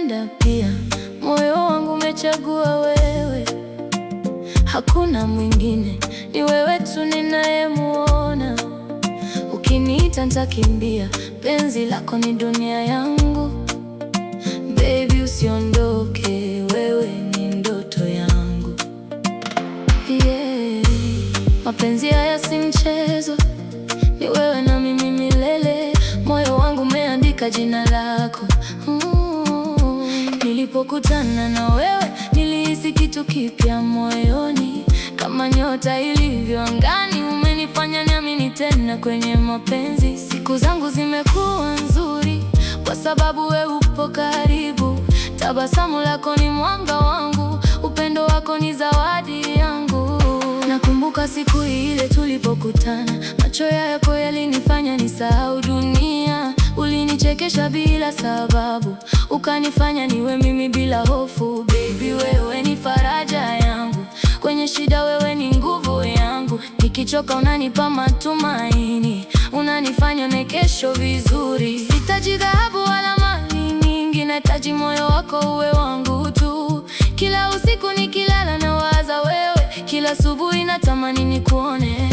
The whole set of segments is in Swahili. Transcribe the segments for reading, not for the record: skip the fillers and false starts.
Nakupenda pia, moyo wangu umechagua wewe. Hakuna mwingine, ni wewe tu ninayemuona. Ukiniita nitakimbia, penzi lako ni dunia yangu. Baby usiondoke, wewe ni ndoto yangu. Yeah. Mapenzi haya si mchezo, ni wewe na mimi milele. Moyo wangu umeandika jina lako. Nilipokutana na wewe, nilihisi kitu kipya moyoni. Kama nyota ilivyo angani, umenifanya niamini tena kwenye mapenzi. Siku zangu zimekuwa nzuri kwa sababu wewe upo karibu. Tabasamu lako ni mwanga wangu, upendo wako ni zawadi yangu. Nakumbuka siku ile tulipokutana, macho yako yalinifanya nisahau dunia. Ulinichekesha bila sababu, ukanifanya niwe mimi bila hofu. Baby wewe ni faraja yangu, kwenye shida wewe ni nguvu yangu. Nikichoka unanipa matumaini, unanifanya na kesho vizuri. Sihitaji dhahabu wala mali nyingi, nahitaji moyo wako uwe wangu tu. Kila usiku nikilala nawaza wewe, kila asubuhi natamani nikuone.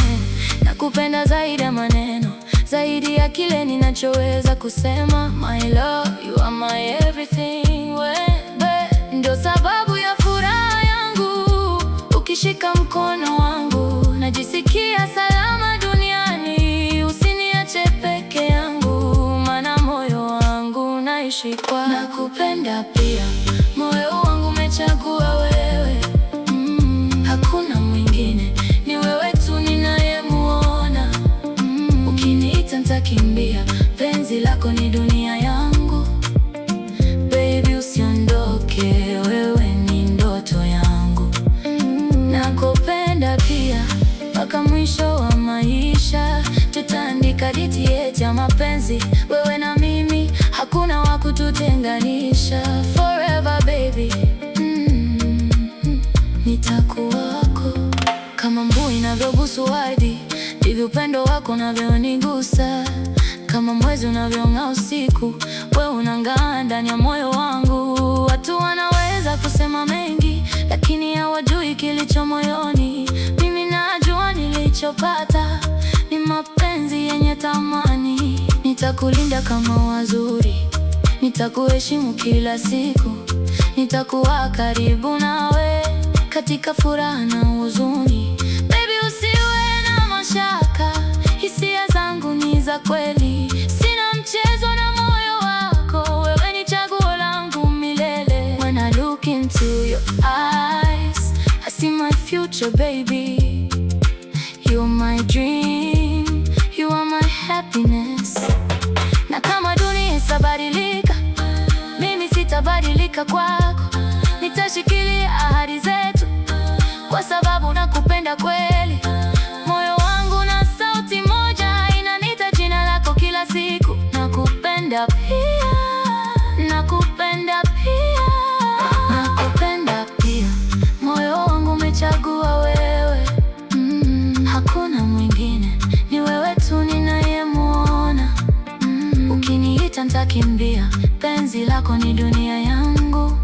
Nakupenda zaidi ya maneno, zaidi ya kile ninachoweza kusema. My love, you are my everything. Wewe ndio sababu ya furaha yangu, ukishika mkono wangu najisikia salama duniani. Usiniache peke yangu, maana moyo wangu naishi kwa. Nakupenda pia, moyo wangu umechagua wewe. Hakuna mwingine, ni wewe tu ninayemuona. Ukiniita nitakimbia, penzi lako ni dunia yangu. Baby usiondoke, wewe ni ndoto yangu. Nakupenda pia, mpaka mwisho wa maisha. Tutaandika hadithi yetu ya mapenzi, wewe na mimi, hakuna wa kututenganisha. Forever baby, nitakuwa wako. Kama mvua inavyobusu ardhi, ndivyo upendo wako unavyonigusa. Kama mwezi unavyong'aa usiku, wewe unang'aa ndani ya moyo wangu. Watu wanaweza kusema mengi, lakini hawajui kilicho moyoni. Mimi najua nilichopata ni mapenzi yenye thamani. Nitakulinda kama wazuri, nitakuheshimu kila siku. Nitakuwa karibu nawe katika furaha na huzuni. Baby usiwe na mashaka, hisia zangu ni za kweli. Sina mchezo na moyo wako, wewe ni chaguo langu milele. When I look into your eyes, I see my future baby. You're my dream, you are my happiness. Na kama dunia itabadilika, mimi sitabadilika kwako. Nitashikilia ahadi zetu, kwa sababu nakupenda kweli. Moyo wangu na sauti moja inaniita jina lako kila siku. Nakupenda pia, nakupenda pia, nakupenda pia. Moyo wangu umechagua wewe. Hakuna mwingine, ni wewe tu ninayemuona. Ukiniita nitakimbia, penzi lako ni dunia yangu.